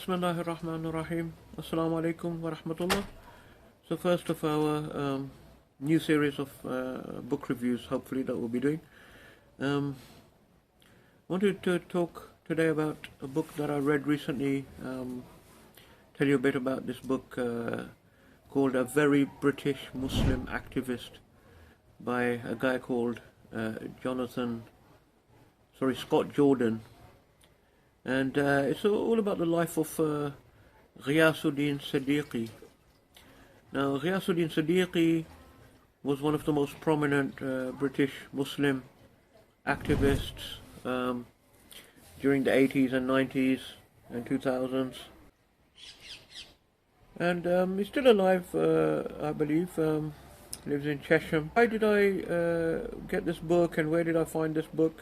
Bismillahir Rahmanir Rahim. Assalamu alaikum wa rahmatullah. So, first of our new series of book reviews, hopefully, that we'll be doing. Wanted to talk today about a book that I read recently. Tell you a bit about this book called A Very British Muslim Activist by a guy called Scott Jordan. And it's all about the life of Ghayasudin Siddiqui. Now, Ghayasudin Siddiqui was one of the most prominent British Muslim activists during the 80s and 90s and 2000s. And he's still alive, I believe, lives in Cheshire. Why did I get this book, and where did I find this book?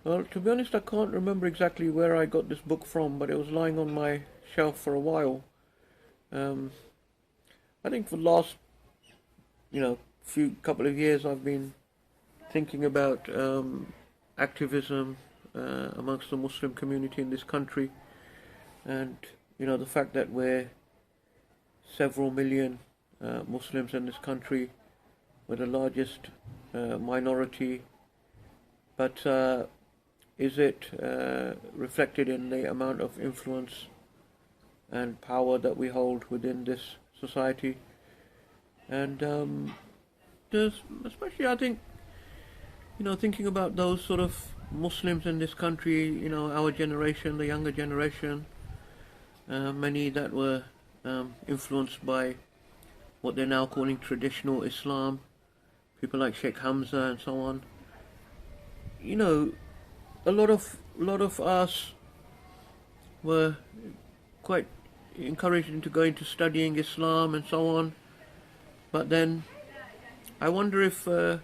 Well, to be honest, I can't remember exactly where I got this book from, but it was lying on my shelf for a while. I think for the last, couple of years, I've been thinking about activism amongst the Muslim community in this country, and the fact that we're several million Muslims in this country, we're the largest minority, but is it reflected in the amount of influence and power that we hold within this society? And especially, I think, thinking about those sort of Muslims in this country, our generation, the younger generation, many that were influenced by what they're now calling traditional Islam, people like Sheikh Hamza and so on. A lot of us were quite encouraged into going to studying Islam and so on, but then I wonder if there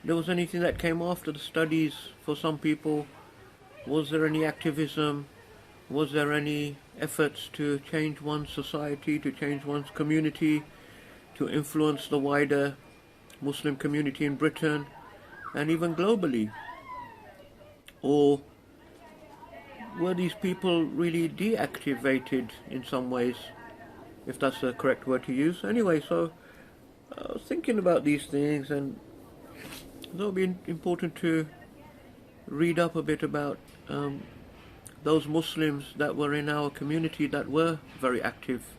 was anything that came after the studies for some people. Was there any activism? Was there any efforts to change one's society, to change one's community, to influence the wider Muslim community in Britain and even globally? Or were these people really deactivated in some ways, if that's the correct word to use? Anyway, so I was thinking about these things, and it would be important to read up a bit about those Muslims that were in our community that were very active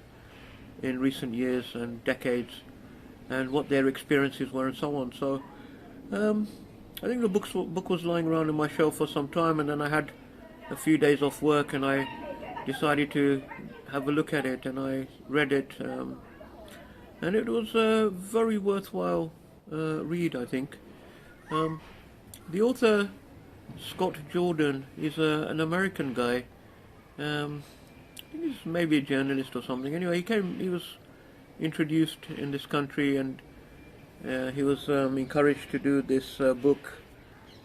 in recent years and decades, and what their experiences were and so on. So I think the book was lying around on my shelf for some time, and then I had a few days off work and I decided to have a look at it, and I read it, and it was a very worthwhile read, I think. The author, Scott Jordan, is an American guy. I think he's maybe a journalist or something. Anyway, he was introduced in this country, and he was encouraged to do this book,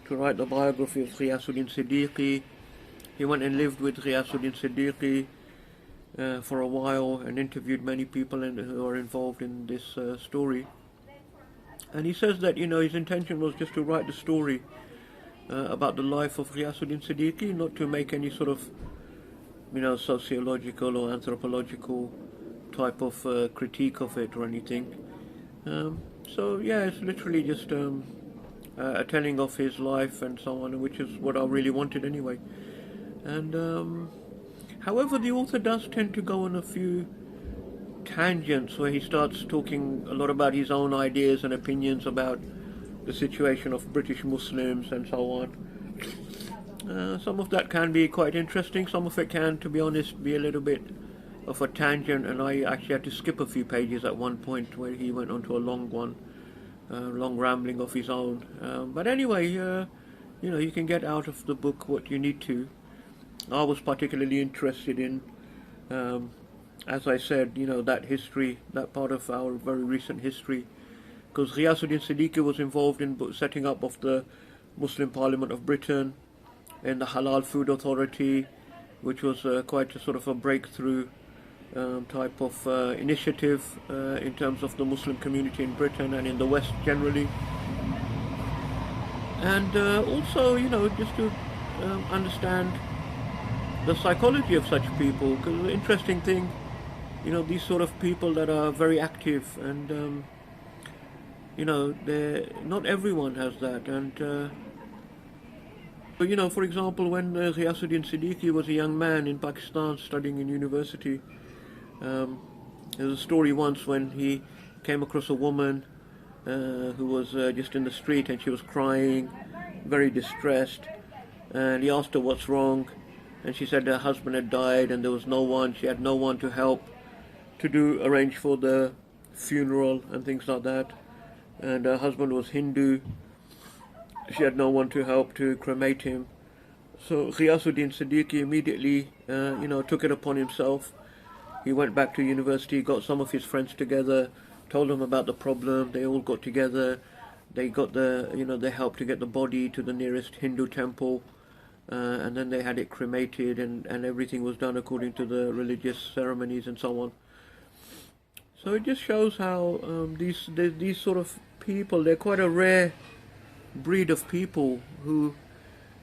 to write the biography of Ghayasudin Siddiqui. He went and lived with Ghayasudin Siddiqui for a while and interviewed many people who are involved in this story. And he says that his intention was just to write the story about the life of Ghayasudin Siddiqui, not to make any sort of sociological or anthropological type of critique of it or anything. So yeah, it's literally just a telling of his life and so on, which is what I really wanted anyway. And however, the author does tend to go on a few tangents where he starts talking a lot about his own ideas and opinions about the situation of British Muslims and so on. Some of that can be quite interesting, some of it can, to be honest, be a little bit of a tangent, and I actually had to skip a few pages at one point where he went on to a long rambling of his own. But anyway, you can get out of the book what you need to. I was particularly interested in, as I said, that history, that part of our very recent history, because Ghayasudin Siddiqui was involved in setting up of the Muslim Parliament of Britain and the Halal Food Authority, which was quite a sort of a breakthrough type of initiative in terms of the Muslim community in Britain and in the West generally. And also, just to understand the psychology of such people. Because the interesting thing, these sort of people that are very active, and not everyone has that. And for example, when Ghayasudin Siddiqui was a young man in Pakistan studying in university, there was a story once when he came across a woman who was just in the street, and she was crying, very distressed, and he asked her what's wrong, and she said her husband had died and there was no one, she had no one to help to arrange for the funeral and things like that, and her husband was Hindu, she had no one to help to cremate him. So Ghayasudin Siddiqui immediately took it upon himself. He went back to university, got some of his friends together, told them about the problem. They all got together. They got they helped to get the body to the nearest Hindu temple, and then they had it cremated, and everything was done according to the religious ceremonies and so on. So it just shows how these sort of people, they're quite a rare breed of people who,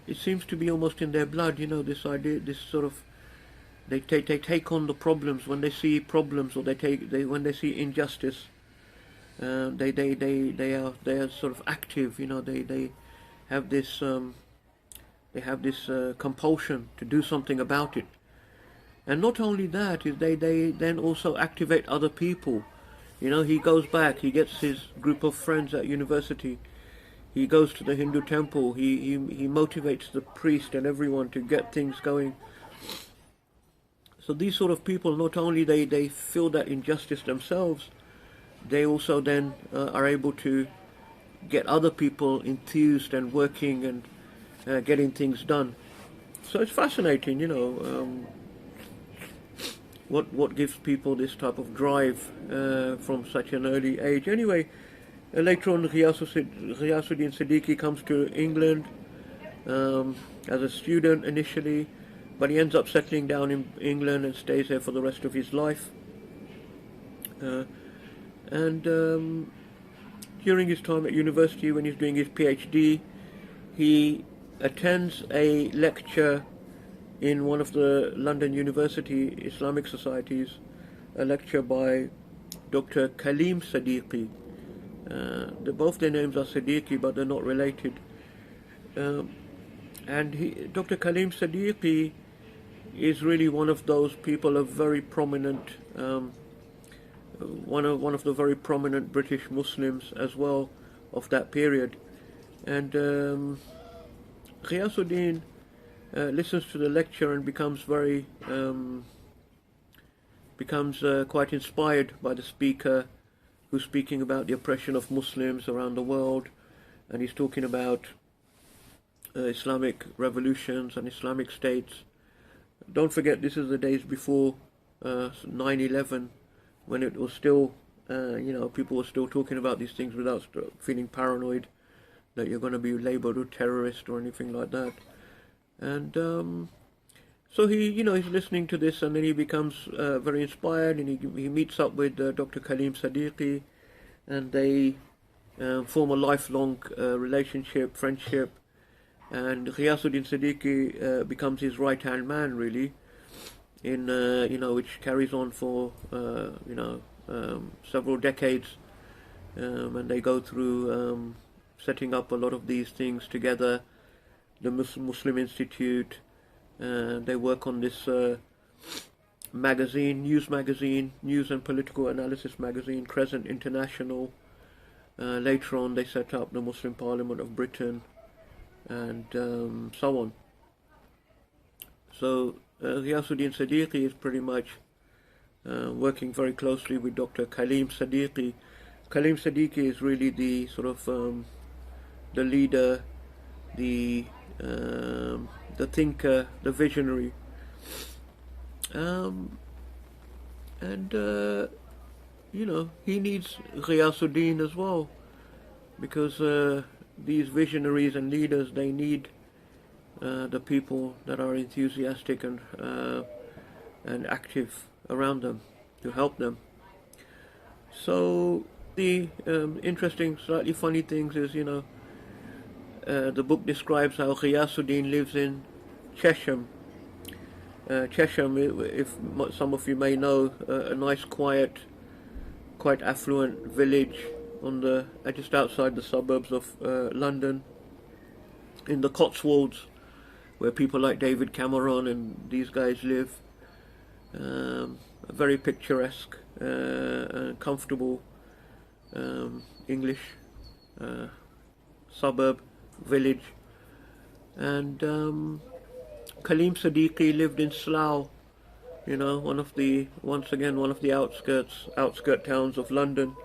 it seems to be almost in their blood, this idea, this sort of, they take on the problems when they see problems, or when they see injustice. They are sort of active. They have this compulsion to do something about it. And not only that, is they then also activate other people. He goes back, he gets his group of friends at university, he goes to the Hindu temple, he motivates the priest and everyone to get things going. So these sort of people, not only they feel that injustice themselves, they also then are able to get other people enthused and working and getting things done. So it's fascinating, what gives people this type of drive from such an early age. Anyway, later on, Ghayasudin Siddiqui comes to England as a student initially, but he ends up settling down in England and stays there for the rest of his life. And during his time at university, when he's doing his PhD, he attends a lecture in one of the London University Islamic Societies, a lecture by Dr. Kaleem Siddiqui. Both their names are Siddiqui, but they're not related. Dr. Kaleem Siddiqui is really one of those people, a very prominent, one of the very prominent British Muslims as well of that period. And Ghayasudin listens to the lecture and becomes quite inspired by the speaker, who's speaking about the oppression of Muslims around the world, and he's talking about Islamic revolutions and Islamic states. Don't forget, this is the days before 9/11, when it was still, people were still talking about these things without feeling paranoid that you're going to be labelled a terrorist or anything like that. And so he's listening to this, and then he becomes very inspired, and he meets up with Dr. Kaleem Siddiqui, and they form a lifelong relationship, friendship, and Ghayasudin Siddiqui becomes his right-hand man, really, in which carries on for several decades, and they go through setting up a lot of these things together. The Muslim Institute, they work on this news and political analysis magazine, Crescent International. Later on, they set up the Muslim Parliament of Britain, and so on. So Ghayasudin Siddiqui is pretty much working very closely with Dr. Kaleem Siddiqui. Kaleem Siddiqui is really the sort of the leader, the thinker, the visionary, he needs Ghayasudin as well, because these visionaries and leaders, they need the people that are enthusiastic and active around them to help them. So the interesting, slightly funny things is, the book describes how Ghayasudin lives in Chesham, Chesham, if some of you may know, a nice, quiet, quite affluent village on the just outside the suburbs of London, in the Cotswolds, where people like David Cameron and these guys live. Very picturesque, comfortable English suburb, village. And Kaleem Siddiqui lived in Slough, once again one of the outskirt towns of London,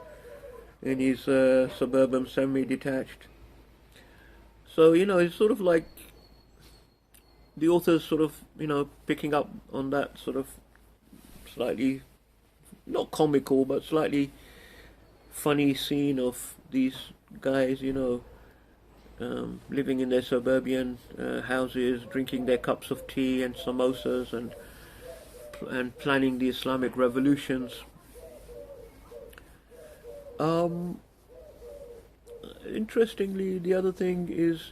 in his suburban semi-detached. So, it's sort of like the author's sort of, picking up on that sort of slightly, not comical, but slightly funny scene of these guys, living in their suburban houses, drinking their cups of tea and samosas, and planning the Islamic revolutions. Interestingly, the other thing is,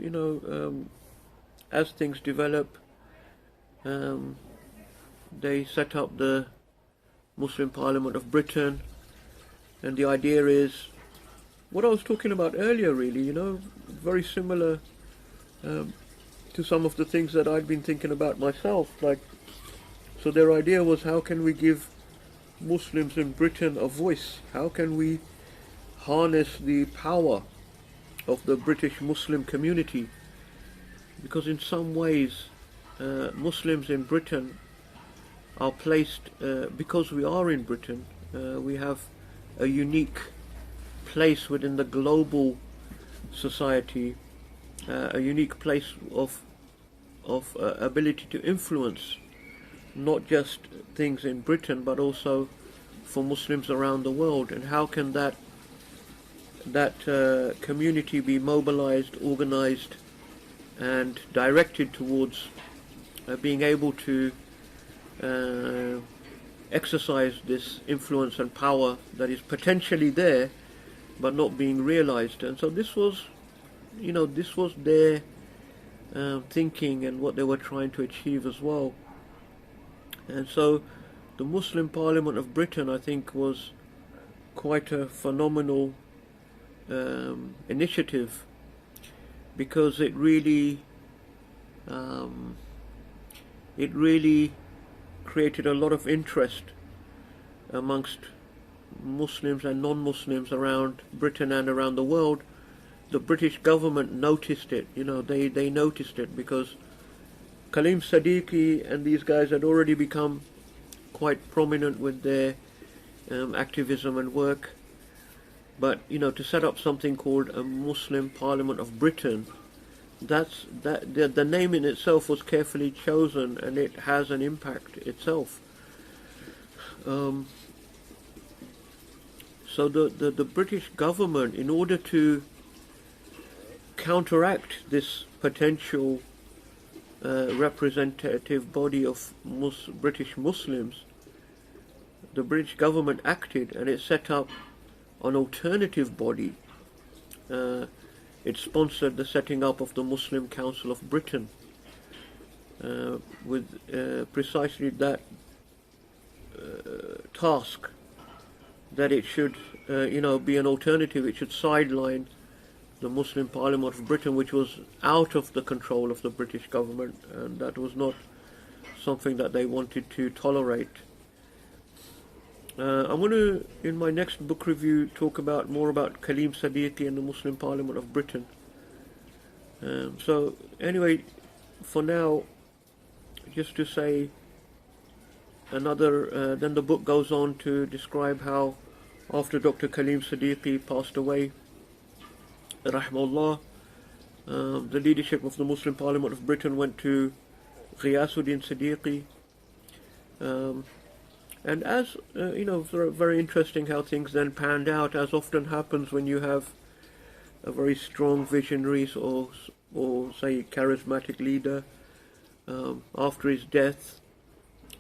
as things develop, they set up the Muslim Parliament of Britain, and the idea is what I was talking about earlier, really, very similar to some of the things that I'd been thinking about myself. So their idea was, how can we give Muslims in Britain a voice? How can we harness the power of the British Muslim community? Because in some ways, Muslims in Britain are placed, because we are in Britain, we have a unique place within the global society, a unique place of ability to influence not just things in Britain, but also for Muslims around the world. And how can that community be mobilized, organized, and directed towards being able to exercise this influence and power that is potentially there but not being realized? And so this was their thinking and what they were trying to achieve as well. And so the Muslim Parliament of Britain, I think, was quite a phenomenal initiative, because it really created a lot of interest amongst Muslims and non-Muslims around Britain and around the world. The British government noticed it. They noticed it because Kaleem Siddiqui and these guys had already become quite prominent with their activism and work. But to set up something called a Muslim Parliament of Britain, the name in itself was carefully chosen, and it has an impact itself. So the British government, in order to counteract this potential representative body of British Muslims, the British government acted, and it set up an alternative body. It sponsored the setting up of the Muslim Council of Britain, with precisely that task, that it should be an alternative. It should sideline the Muslim Parliament of Britain, which was out of the control of the British government, and that was not something that they wanted to tolerate. I'm going to, in my next book review, talk more about Kaleem Siddiqui and the Muslim Parliament of Britain. So anyway, for now, just to say then the book goes on to describe how, after Dr. Kaleem Siddiqui passed away, rahimahullah, the leadership of the Muslim Parliament of Britain went to Ghayasudin Siddiqui. And as very interesting how things then panned out, as often happens when you have a very strong visionary or say charismatic leader. After his death,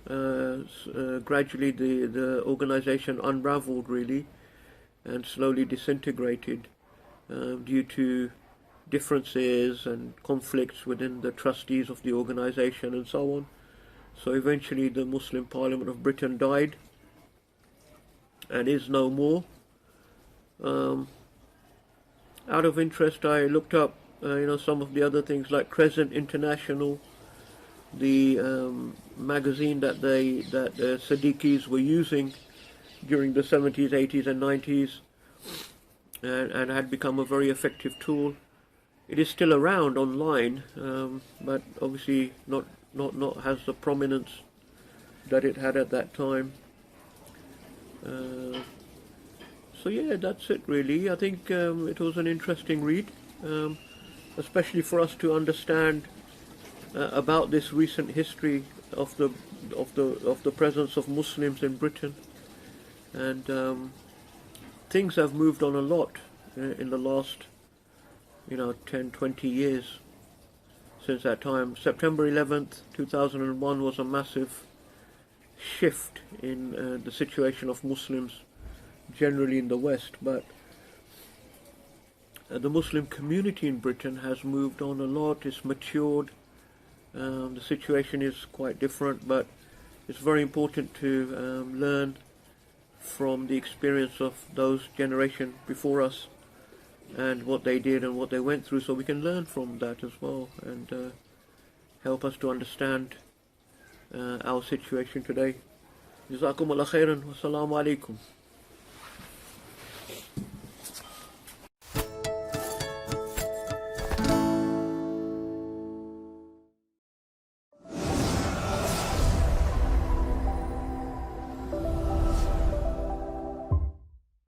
gradually the organization unraveled, really, and slowly disintegrated due to differences and conflicts within the trustees of the organization and so on. So eventually the Muslim Parliament of Britain died and is no more. Out of interest, I looked up some of the other things like Crescent International, the magazine that the Siddiquis were using during the 70s, 80s and 90s, and had become a very effective tool. It is still around online, but obviously not has the prominence that it had at that time. So yeah, that's it really. I think it was an interesting read, especially for us to understand about this recent history of the presence of Muslims in Britain, and things have moved on a lot in the last 10, 20 years since that time. September 11th, 2001 was a massive shift in the situation of Muslims generally in the West, but the Muslim community in Britain has moved on a lot. It's matured. The situation is quite different, but it's very important to learn from the experience of those generation before us and what they did and what they went through, so we can learn from that as well and help us to understand our situation today. Jazakumullah khairan. Wassalamu alaikum.